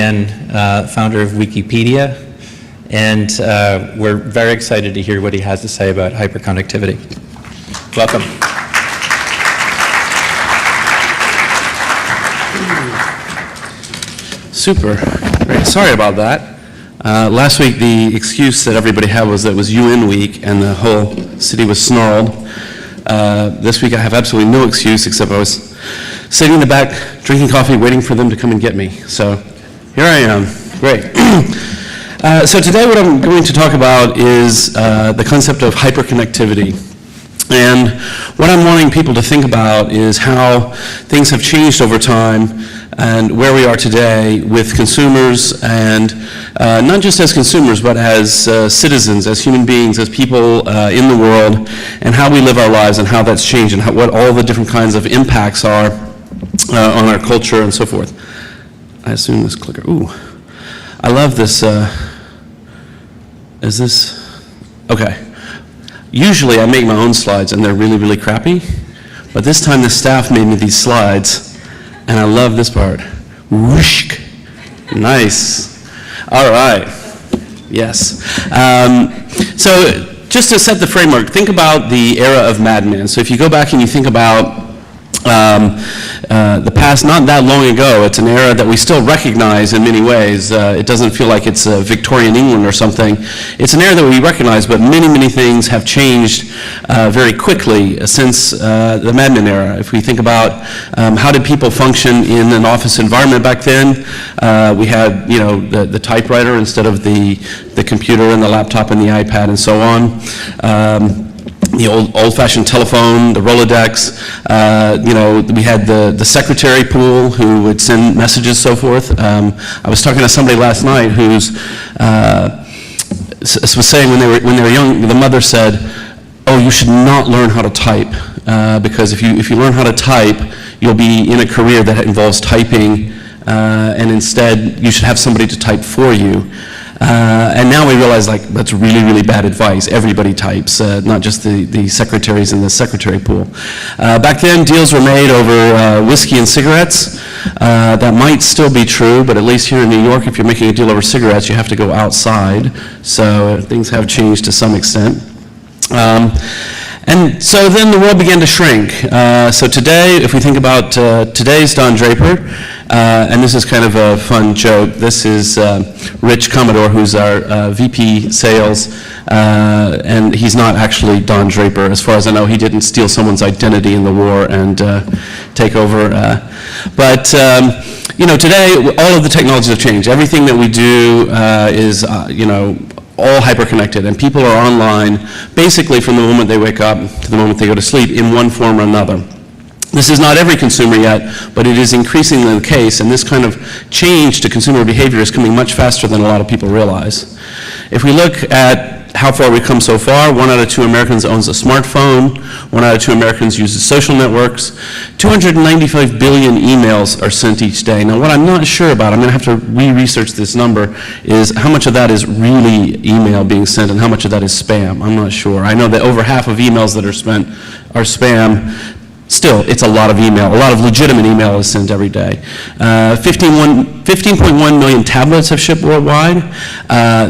again, founder of Wikipedia, and we're very excited to hear what he has to say about hyperconnectivity. Welcome. Super. Great. Sorry about that. Last week, the excuse that everybody had was that it was UN week and the whole city was snarled. This week, I have absolutely no excuse except I was sitting in the back, drinking coffee, waiting for them to come and get me. So here I am. Great. So today, what I'm going to talk about is the concept of hyperconnectivity. And what I'm wanting people to think about is how things have changed over time and where we are today with consumers, and not just as consumers, but as citizens, as human beings, as people in the world, and how we live our lives and how that's changed and what all the different kinds of impacts are on our culture and so forth. I assume this clicker, ooh, I love this, is this, okay. Usually I make my own slides and they're really, really crappy, but this time the staff made me these slides and I love this part. Whoosh. Nice. All right. Yes. So just to set the framework, think about the era of Mad Men. So if you go back and you think about the past, not that long ago, it's an era that we still recognize in many ways. It doesn't feel like it's Victorian England or something. It's an era that we recognize, but many, many things have changed very quickly since the Mad Men era. If we think about how did people function in an office environment back then, we had, you know, the typewriter instead of the computer and the laptop and the iPad and so on. The old-fashioned telephone, the Rolodex, you know, we had the secretary pool who would send messages, so forth. I was talking to somebody last night who's was saying when they were young, the mother said, "Oh, you should not learn how to type because if you learn how to type, you'll be in a career that involves typing, and instead you should have somebody to type for you." And now we realize, like, that's really, really bad advice. Everybody types, not just the secretaries in the secretary pool. Back then, deals were made over whiskey and cigarettes. That might still be true, but at least here in New York, if you're making a deal over cigarettes, you have to go outside. So things have changed to some extent. And so then the world began to shrink. So today, if we think about today's Don Draper, and this is kind of a fun joke, this is Rich Commodore, who's our VP sales, and he's not actually Don Draper. As far as I know, he didn't steal someone's identity in the war and take over. But you know, today, all of the technologies have changed. Everything that we do is, you know, all hyperconnected, and people are online basically from the moment they wake up to the moment they go to sleep in one form or another. This is not every consumer yet, but it is increasingly the case, and this kind of change to consumer behavior is coming much faster than a lot of people realize. If we look at how far we've come so far, 1 out of 2 Americans owns a smartphone, 1 out of 2 Americans uses social networks, 295 billion emails are sent each day. Now what I'm not sure about, I'm going to have to re-research this number, is how much of that is really email being sent and how much of that is spam. I'm not sure. I know that over half of emails that are spent are spam. Still, it's a lot of email. A lot of legitimate email is sent every day. 15.1 million tablets have shipped worldwide.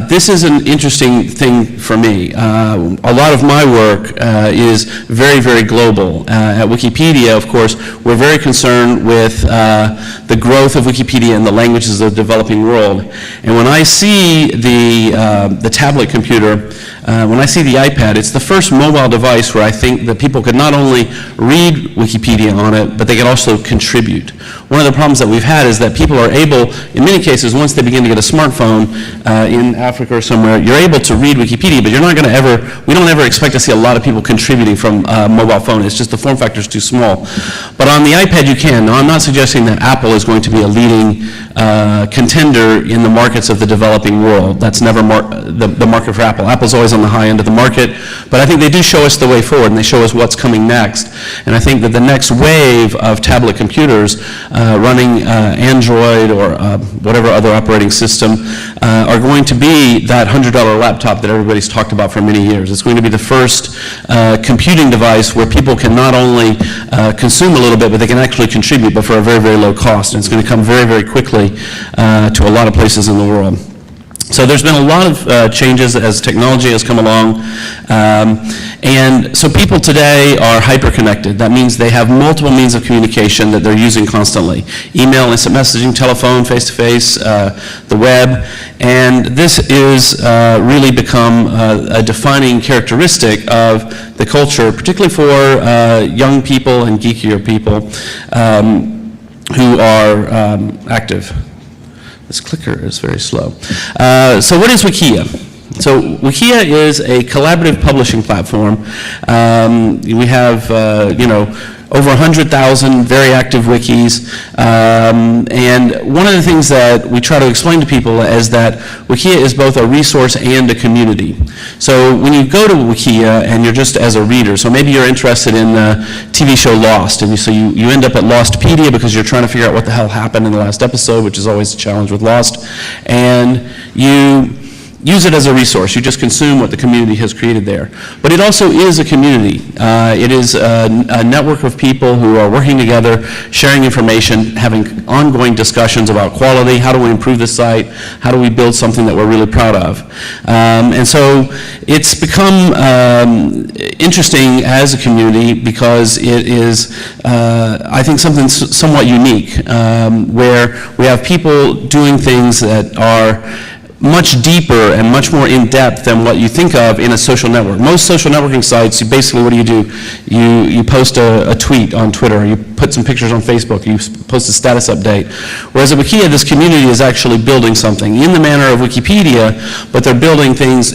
This is an interesting thing for me. A lot of my work is very, very global. At Wikipedia, of course, we're very concerned with the growth of Wikipedia in the languages of the developing world. And when I see the tablet computer, when I see the iPad, it's the first mobile device where I think that people could not only read Wikipedia on it, but they can also contribute. One of the problems that we've had is that people are able, in many cases, once they begin to get a smartphone in Africa or somewhere, you're able to read Wikipedia, but you're not going to ever, we don't ever expect to see a lot of people contributing from a mobile phone. It's just the form factor is too small. But on the iPad you can. Now I'm not suggesting that Apple is going to be a leading contender in the markets of the developing world. That's never the market for Apple. Apple's always on the high end of the market, but I think they do show us the way forward and they show us what's coming next. And I think that the next wave of tablet computers running Android or whatever other operating system are going to be that $100 laptop that everybody's talked about for many years. It's going to be the first computing device where people can not only consume a little bit, but they can actually contribute, but for a very, very low cost. And it's going to come very, very quickly really to a lot of places in the world. So there's been a lot of changes as technology has come along, and so people today are hyper-connected. That means they have multiple means of communication that they're using constantly. Email, instant messaging, telephone, face-to-face, the web, and this is really become a defining characteristic of the culture, particularly for young people and geekier people who are active. This clicker is very slow. So what is Wikia? So Wikia is a collaborative publishing platform. We have, over 100,000 very active wikis. And one of the things that we try to explain to people is that Wikia is both a resource and a community. So when you go to Wikia and you're just as a reader, so maybe you're interested in the TV show Lost, and so you end up at Lostpedia because you're trying to figure out what the hell happened in the last episode, which is always a challenge with Lost, and you use it as a resource. You just consume what the community has created there. But it also is a community. It is a network of people who are working together, sharing information, having ongoing discussions about quality. How do we improve the site? How do we build something that we're really proud of? And so it's become interesting as a community because it is, I think, something somewhat unique, where we have people doing things that are much deeper and much more in-depth than what you think of in a social network. Most social networking sites, you basically, what do? You post a tweet on Twitter, you put some pictures on Facebook, you post a status update. Whereas at Wikia, this community is actually building something in the manner of Wikipedia, but they're building things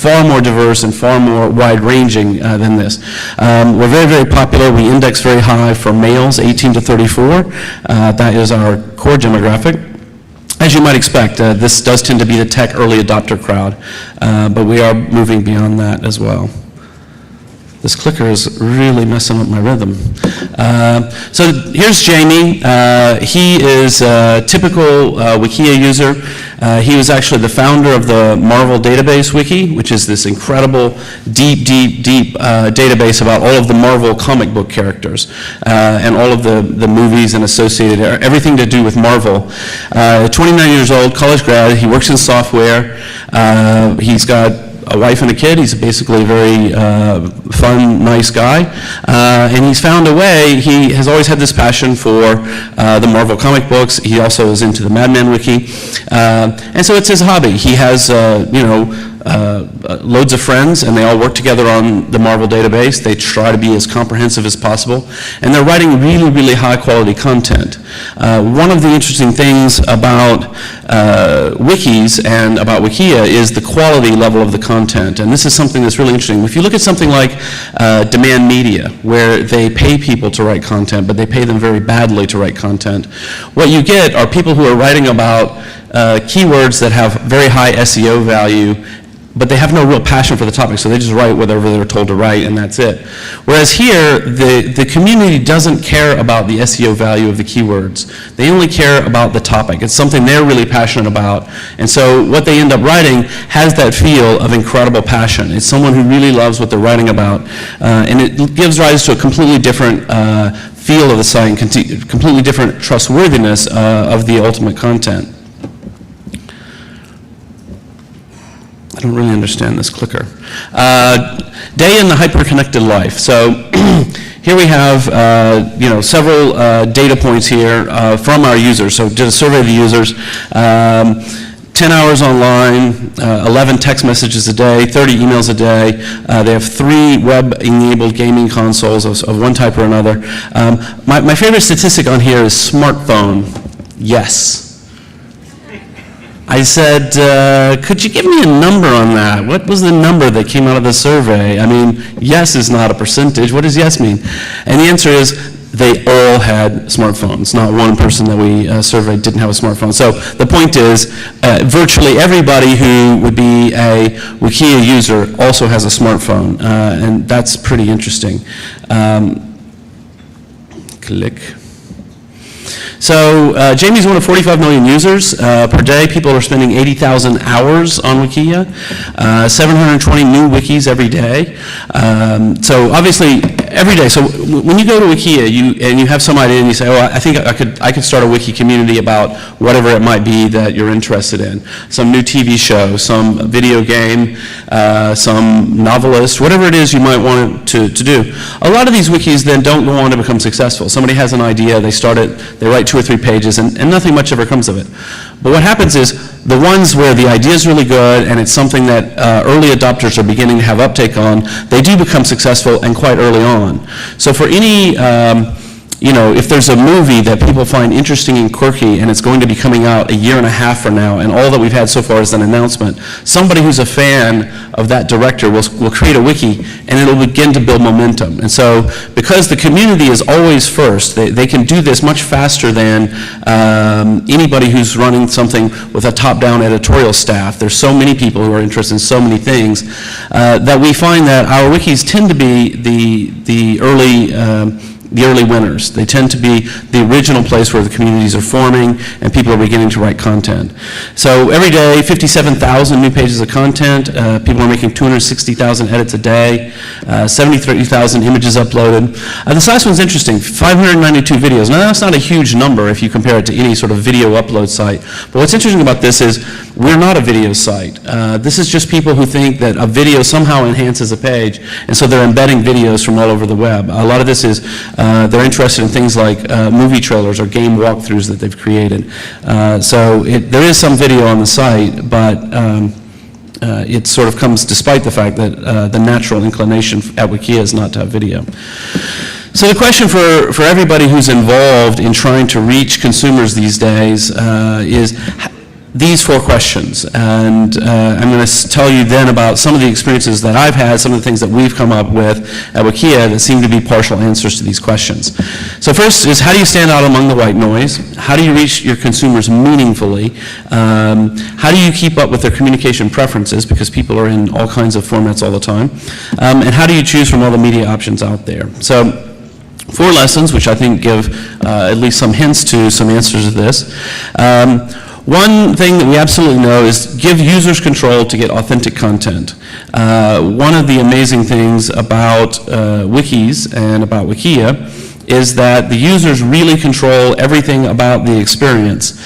far more diverse and far more wide-ranging than this. We're very, very popular. We index very high for males, 18 to 34. That is our core demographic. As you might expect, this does tend to be the tech early adopter crowd, but we are moving beyond that as well. This clicker is really messing up my rhythm. So here's Jamie. He is a typical Wikia user. He was actually the founder of the Marvel Database Wiki, which is this incredible, deep database about all of the Marvel comic book characters and all of the movies and associated, everything to do with Marvel. 29 years old, college grad. He works in software. He's got a wife and a kid. He's basically a very fun, nice guy. And he's found a way. He has always had this passion for the Marvel comic books. He also is into the Mad Men Wiki. And so it's his hobby. He has, loads of friends, and they all work together on the Marvel database. They try to be as comprehensive as possible. And they're writing really, really high-quality content. One of the interesting things about wikis and about Wikia is the quality level of the content. And this is something that's really interesting. If you look at something like demand media, where they pay people to write content, but they pay them very badly to write content, what you get are people who are writing about keywords that have very high SEO value, but they have no real passion for the topic, so they just write whatever they're told to write, and that's it. Whereas here, the community doesn't care about the SEO value of the keywords. They only care about the topic. It's something they're really passionate about, and so what they end up writing has that feel of incredible passion. It's someone who really loves what they're writing about, and it gives rise to a completely different feel of the site, completely different trustworthiness of the ultimate content. I don't really understand this clicker. Day in the hyper-connected life. So here we have several data points here from our users. So did a survey of the users. 10 hours online, 11 text messages a day, 30 emails a day. They have 3 web-enabled gaming consoles of one type or another. My favorite statistic on here is smartphone. Yes. I said, could you give me a number on that? What was the number that came out of the survey? I mean, yes is not a percentage. What does yes mean? And the answer is they all had smartphones. Not one person that we surveyed didn't have a smartphone. So the point is, virtually everybody who would be a Wikia user also has a smartphone, and that's pretty interesting. Click. So Jamie's one of 45 million users. Per day, people are spending 80,000 hours on Wikia, 720 new wikis every day. So obviously, every day. So when you go to Wikia and you have some idea and you say, oh, I think I could start a wiki community about whatever it might be that you're interested in. Some new TV show, some video game, some novelist, whatever it is you might want to do. A lot of these wikis then don't go on to become successful. Somebody has an idea, they start it, they write 2 or 3 pages, and nothing much ever comes of it. But what happens is the ones where the idea is really good and it's something that early adopters are beginning to have uptake on, they do become successful and quite early on. So for any if there's a movie that people find interesting and quirky and it's going to be coming out 1.5 years from now and all that we've had so far is an announcement, somebody who's a fan of that director will create a wiki and it'll begin to build momentum. And so because the community is always first, they can do this much faster than anybody who's running something with a top-down editorial staff. There's so many people who are interested in so many things that we find that our wikis tend to be the early winners. They tend to be the original place where the communities are forming and people are beginning to write content. So every day, 57,000 new pages of content. People are making 260,000 edits a day, 73,000 images uploaded. This last one's interesting, 592 videos. Now that's not a huge number if you compare it to any sort of video upload site. But what's interesting about this is we're not a video site. This is just people who think that a video somehow enhances a page, and so they're embedding videos from all over the web. A lot of this is they're interested in things like movie trailers or game walkthroughs that they've created. So there is some video on the site, but it sort of comes despite the fact that the natural inclination at Wikia is not to have video. So the question for everybody who's involved in trying to reach consumers these days is these 4 questions, and I'm going to tell you then about some of the experiences that I've had, some of the things that we've come up with at Wikia that seem to be partial answers to these questions. So first is, how do you stand out among the white noise? How do you reach your consumers meaningfully? How do you keep up with their communication preferences, because people are in all kinds of formats all the time? And how do you choose from all the media options out there? So 4 lessons, which I think give at least some hints to some answers to this. One thing that we absolutely know is give users control to get authentic content. One of the amazing things about wikis and about Wikia is that the users really control everything about the experience.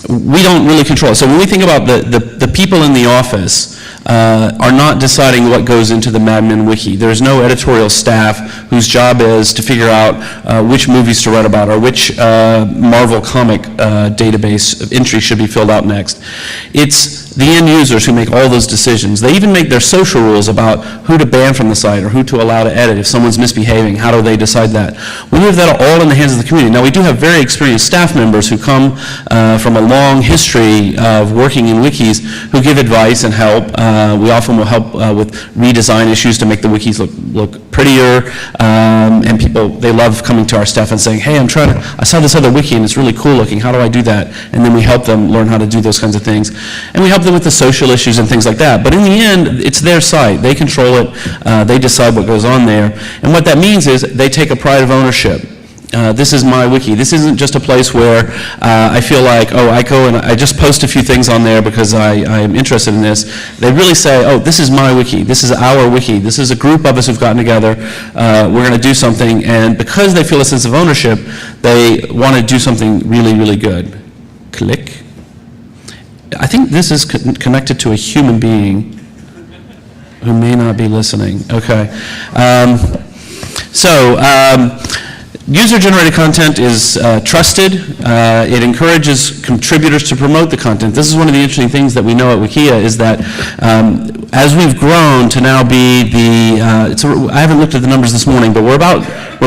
We don't really control it. So when we think about the people in the office are not deciding what goes into the Mad Men Wiki. There's no editorial staff whose job is to figure out which movies to write about or which Marvel comic database entry should be filled out next. It's the end users who make all those decisions. They even make their social rules about who to ban from the site or who to allow to edit. If someone's misbehaving, how do they decide that? We leave that all in the hands of the community. Now, we do have very experienced staff members who come from a long history of working in wikis who give advice and help. We often will help with redesign issues to make the wikis look prettier, and people, they love coming to our staff and saying, hey, I saw this other wiki and it's really cool looking, how do I do that? And then we help them learn how to do those kinds of things. And we help them with the social issues and things like that. But in the end, it's their site. They control it. They decide what goes on there. And what that means is they take a pride of ownership. This is my wiki. This isn't just a place where I feel like, oh, I go and I just post a few things on there because I'm interested in this. They really say, oh, this is my wiki. This is our wiki. This is a group of us who've gotten together. We're going to do something. And because they feel a sense of ownership, they want to do something really, really good. Click. I think this is connected to a human being who may not be listening. Okay. User-generated content is trusted. It encourages contributors to promote the content. This is one of the interesting things that we know at Wikia is that as we've grown to now be I haven't looked at the numbers this morning, but we're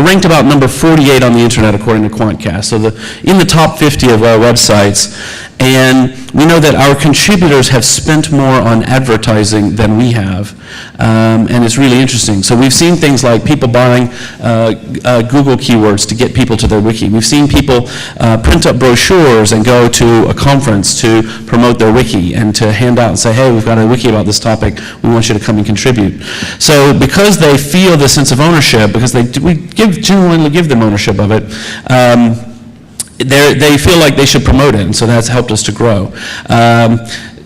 ranked about number 48 on the internet according to QuantCast. So in the top 50 of our websites. And we know that our contributors have spent more on advertising than we have, and it's really interesting. So we've seen things like people buying Google keywords to get people to their wiki. We've seen people print up brochures and go to a conference to promote their wiki and to hand out and say, hey, we've got a wiki about this topic, we want you to come and contribute. So because they feel the sense of ownership, because we genuinely give them ownership of it, they feel like they should promote it, and so that's helped us to grow.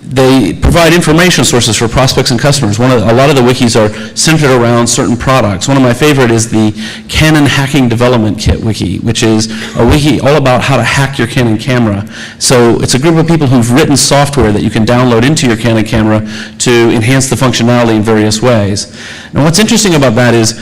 They provide information sources for prospects and customers. A lot of the wikis are centered around certain products. One of my favorite is the Canon Hacking Development Kit wiki, which is a wiki all about how to hack your Canon camera. So it's a group of people who've written software that you can download into your Canon camera to enhance the functionality in various ways. Now what's interesting about that is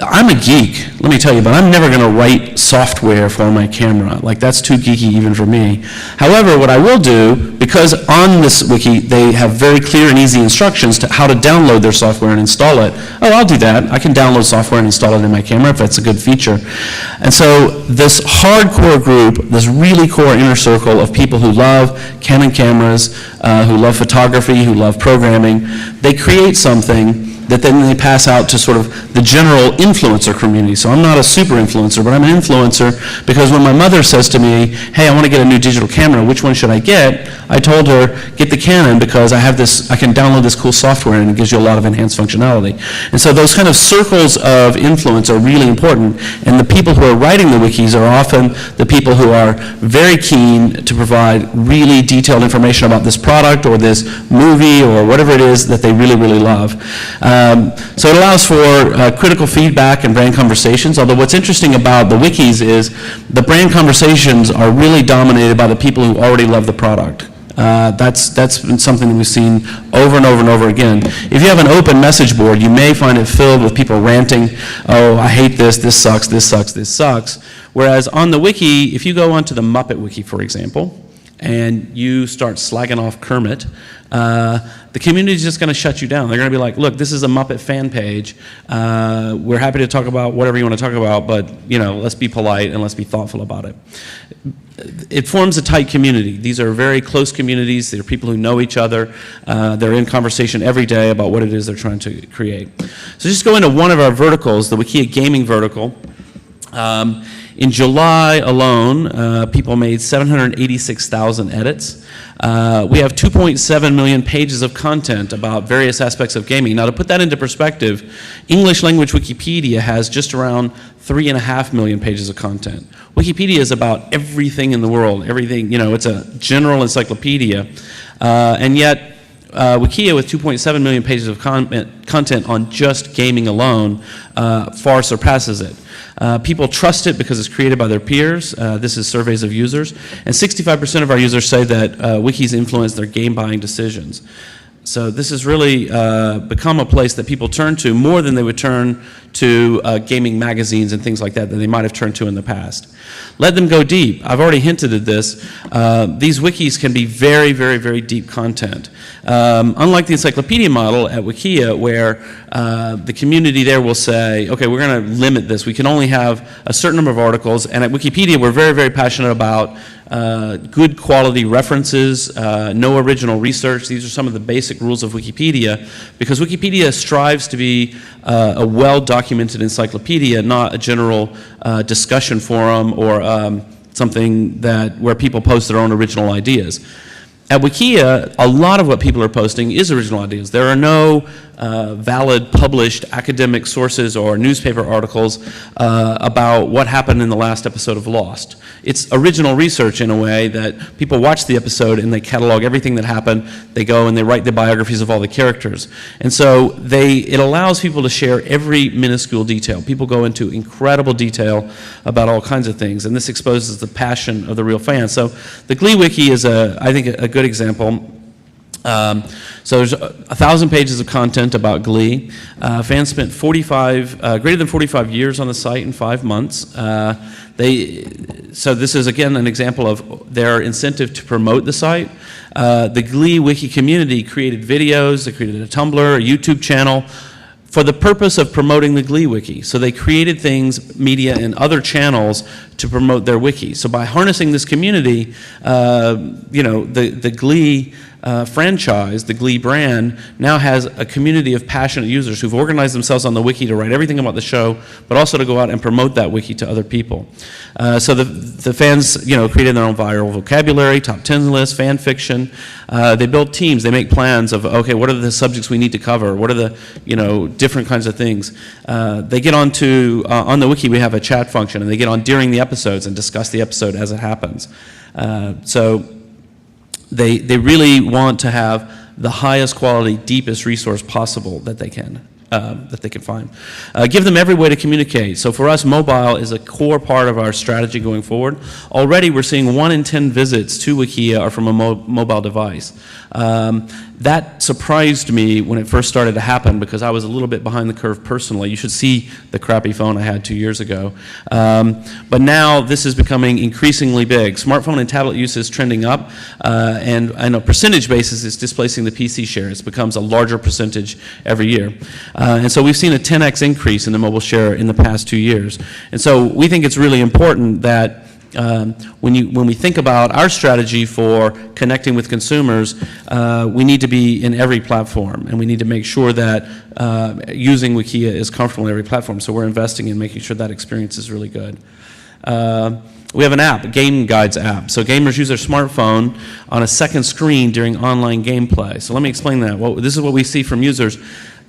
I'm a geek, let me tell you, but I'm never going to write software for my camera. Like, that's too geeky even for me. However, what I will do, because on this wiki they have very clear and easy instructions to how to download their software and install it. Oh, I'll do that. I can download software and install it in my camera if that's a good feature. And so this hardcore group, this really core inner circle of people who love Canon cameras, who love photography, who love programming, they create something that then they pass out to sort of the general influencer community. So I'm not a super influencer, but I'm an influencer because when my mother says to me, hey, I want to get a new digital camera, which one should I get? I told her, get the Canon because I can download this cool software and it gives you a lot of enhanced functionality. And so those kind of circles of influence are really important, and the people who are writing the wikis are often the people who are very keen to provide really detailed information about this product or this movie or whatever it is that they really, really love. So it allows for critical feedback and brand conversations, although what's interesting about the wikis is the brand conversations are really dominated by the people who already love the product. That's been something that we've seen over and over and over again. If you have an open message board, you may find it filled with people ranting, oh, I hate this, this sucks, this sucks, this sucks. Whereas on the wiki, if you go onto the Muppet Wiki, for example, and you start slagging off Kermit, the community is just going to shut you down. They're going to be like, look, this is a Muppet fan page. We're happy to talk about whatever you want to talk about, but let's be polite and let's be thoughtful about it. It forms a tight community. These are very close communities. They're people who know each other. They're in conversation every day about what it is they're trying to create. So just go into one of our verticals, the Wikia gaming vertical. In July alone, people made 786,000 edits. We have 2.7 million pages of content about various aspects of gaming. Now, to put that into perspective, English language Wikipedia has just around 3.5 million pages of content. Wikipedia is about everything in the world, everything, it's a general encyclopedia. And yet, Wikia, with 2.7 million pages of content on just gaming alone, far surpasses it. People trust it because it's created by their peers. This is surveys of users. And 65% of our users say that wikis influence their game buying decisions. So this has really become a place that people turn to more than they would turn to gaming magazines and things like that they might have turned to in the past. Let them go deep. I've already hinted at this. These wikis can be very, very, very deep content. Unlike the encyclopedia model at Wikia, where the community there will say, okay, we're going to limit this. We can only have a certain number of articles. And at Wikipedia, we're very, very passionate about good quality references, no original research. These are some of the basic rules of Wikipedia, because Wikipedia strives to be a well-documented encyclopedia, not a general discussion forum or something where people post their own original ideas. At Wikia, a lot of what people are posting is original ideas. There are no valid published academic sources or newspaper articles about what happened in the last episode of Lost. It's original research in a way that people watch the episode and they catalog everything that happened. They go and they write the biographies of all the characters. And so it allows people to share every minuscule detail. People go into incredible detail about all kinds of things, and this exposes the passion of the real fans. So the Glee Wiki is, I think, a good example. So there's 1,000 pages of content about Glee. Fans spent greater than 45 years on the site in 5 months. So this is, again, an example of their incentive to promote the site. The Glee Wiki community created videos. They created a Tumblr, a YouTube channel. for the purpose of promoting the Glee wiki. So they created things, media, and other channels to promote their wiki. So by harnessing this community, the Glee franchise, the Glee brand, now has a community of passionate users who've organized themselves on the wiki to write everything about the show, but also to go out and promote that wiki to other people. So the fans, created their own viral vocabulary, top 10 lists, fan fiction. They build teams. They make plans of, okay, what are the subjects we need to cover? What are the, different kinds of things? They get onto, on the wiki we have a chat function, and they get on during the episodes and discuss the episode as it happens. So they really want to have the highest quality, deepest resource possible that they can find. Give them every way to communicate. So for us, mobile is a core part of our strategy going forward. Already we're seeing 1 in 10 visits to Wikia are from a mobile device. That surprised me when it first started to happen because I was a little bit behind the curve personally. You should see the crappy phone I had 2 years ago. But now this is becoming increasingly big. Smartphone and tablet use is trending up, and on a percentage basis it's displacing the PC share. It becomes a larger percentage every year. And so we've seen a 10x increase in the mobile share in the past 2 years. And so we think it's really important that when we think about our strategy for connecting with consumers, we need to be in every platform, and we need to make sure that using Wikia is comfortable in every platform. So we're investing in making sure that experience is really good. We have an app, a game guides app. So gamers use their smartphone on a second screen during online gameplay. So let me explain that. This is what we see from users.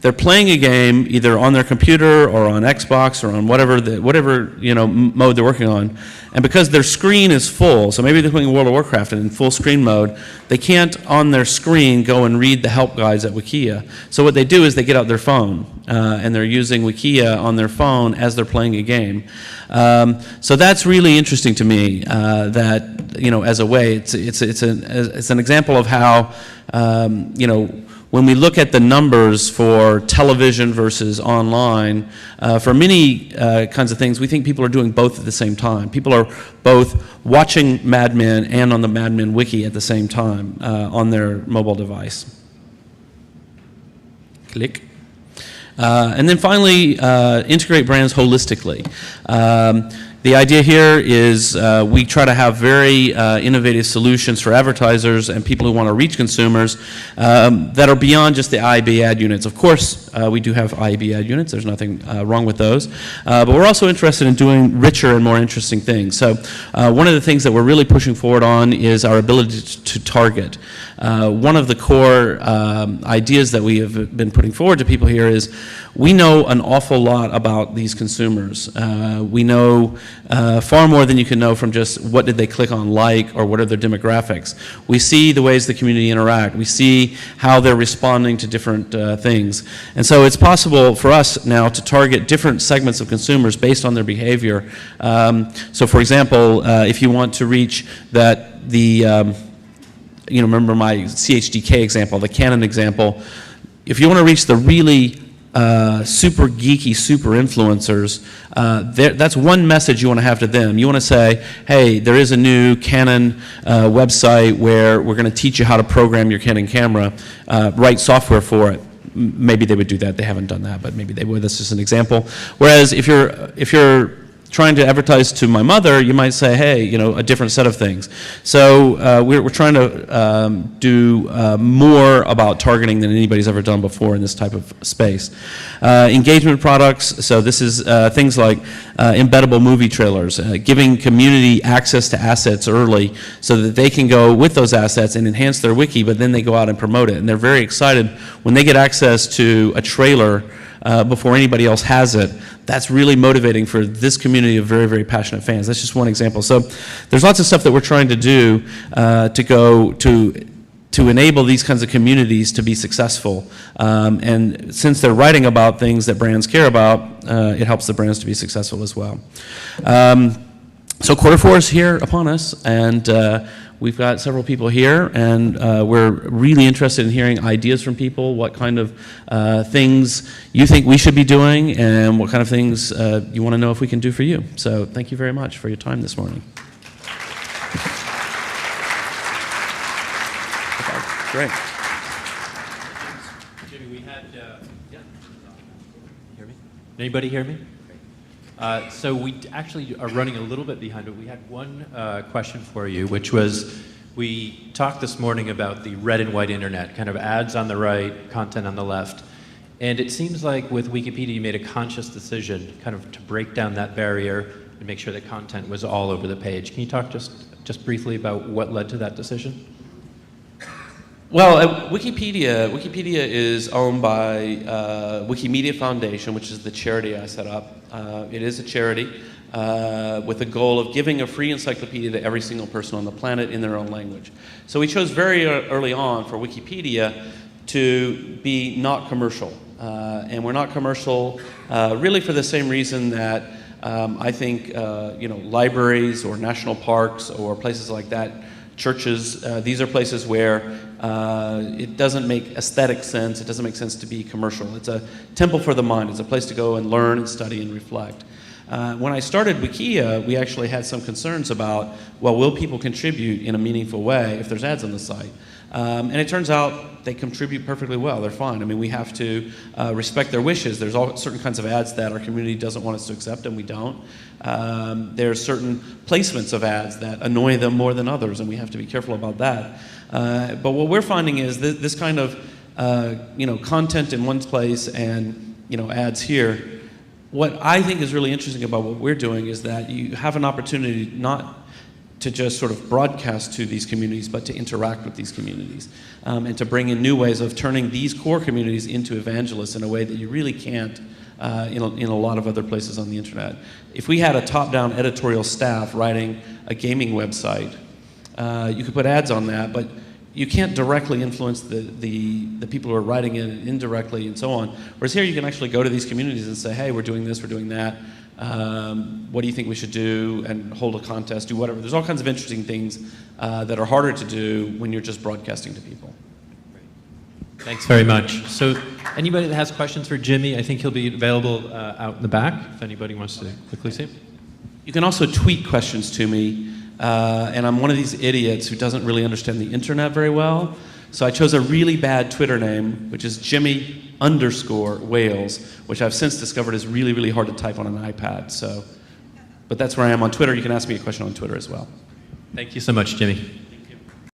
They're playing a game either on their computer or on Xbox or on whatever mode they're working on, and because their screen is full, so maybe they're playing World of Warcraft and in full screen mode, they can't on their screen go and read the help guides at Wikia. So what they do is they get out their phone and they're using Wikia on their phone as they're playing a game. So that's really interesting to me. That as a way, it's an example of how when we look at the numbers for television versus online, for many kinds of things, we think people are doing both at the same time. People are both watching Mad Men and on the Mad Men wiki at the same time on their mobile device. Click. And then finally, integrate brands holistically. The idea here is we try to have very innovative solutions for advertisers and people who want to reach consumers that are beyond just the IAB ad units. Of course, we do have IAB ad units. There's nothing wrong with those. But we're also interested in doing richer and more interesting things. So one of the things that we're really pushing forward on is our ability to target. One of the core ideas that we have been putting forward to people here is we know an awful lot about these consumers. We know far more than you can know from just what did they click on like or what are their demographics. We see the ways the community interact. We see how they're responding to different things. And so it's possible for us now to target different segments of consumers based on their behavior. So for example, if you want to reach remember my CHDK example, the Canon example, if you want to reach the really super geeky, super influencers, that's one message you want to have to them. You want to say, hey, there is a new Canon website where we're going to teach you how to program your Canon camera, write software for it. Maybe they would do that. They haven't done that, but maybe they would. That's just an example. Whereas if you're trying to advertise to my mother, you might say, hey, a different set of things. So we're trying to do more about targeting than anybody's ever done before in this type of space. Engagement products, so this is things like embeddable movie trailers, giving community access to assets early so that they can go with those assets and enhance their wiki, but then they go out and promote it. And they're very excited when they get access to a trailer before anybody else has it. That's really motivating for this community of very, very passionate fans. That's just one example. So there's lots of stuff that we're trying to do to enable these kinds of communities to be successful. And since they're writing about things that brands care about, it helps the brands to be successful as well. So quarter four is here upon us, and we've got several people here, and we're really interested in hearing ideas from people, what kind of things you think we should be doing, and what kind of things you want to know if we can do for you. So thank you very much for your time this morning. Okay, great. Jimmy, we had, yeah. Anybody hear me? So we actually are running a little bit behind, but we had one question for you, which was, we talked this morning about the red and white internet, kind of ads on the right, content on the left. And it seems like with Wikipedia, you made a conscious decision kind of to break down that barrier and make sure that content was all over the page. Can you talk just briefly about what led to that decision? Well, Wikipedia is owned by Wikimedia Foundation, which is the charity I set up. It is a charity with the goal of giving a free encyclopedia to every single person on the planet in their own language. So we chose very early on for Wikipedia to be not commercial. And we're not commercial really for the same reason that I think libraries or national parks or places like that, churches, these are places where it doesn't make aesthetic sense, it doesn't make sense to be commercial. It's a temple for the mind, it's a place to go and learn and study and reflect. When I started Wikia, we actually had some concerns about, well, will people contribute in a meaningful way if there's ads on the site? And it turns out they contribute perfectly well, they're fine. I mean, we have to respect their wishes. There's all certain kinds of ads that our community doesn't want us to accept, and we don't. There's certain placements of ads that annoy them more than others, and we have to be careful about that. But what we're finding is this kind of content in one place and ads here. What I think is really interesting about what we're doing is that you have an opportunity not to just sort of broadcast to these communities, but to interact with these communities, and to bring in new ways of turning these core communities into evangelists in a way that you really can't in a lot of other places on the internet. If we had a top-down editorial staff writing a gaming website, you could put ads on that, but you can't directly influence the people who are writing it indirectly and so on. Whereas here you can actually go to these communities and say, hey, we're doing this, we're doing that. What do you think we should do? And hold a contest, do whatever. There's all kinds of interesting things that are harder to do when you're just broadcasting to people. Thanks very much. So anybody that has questions for Jimmy, I think he'll be available out in the back if anybody wants to quickly see him. You can also tweet questions to me. And I'm one of these idiots who doesn't really understand the internet very well. So I chose a really bad Twitter name, which is Jimmy_Wales, which I've since discovered is really, really hard to type on an iPad. But that's where I am on Twitter. You can ask me a question on Twitter as well. Thank you so much, Jimmy.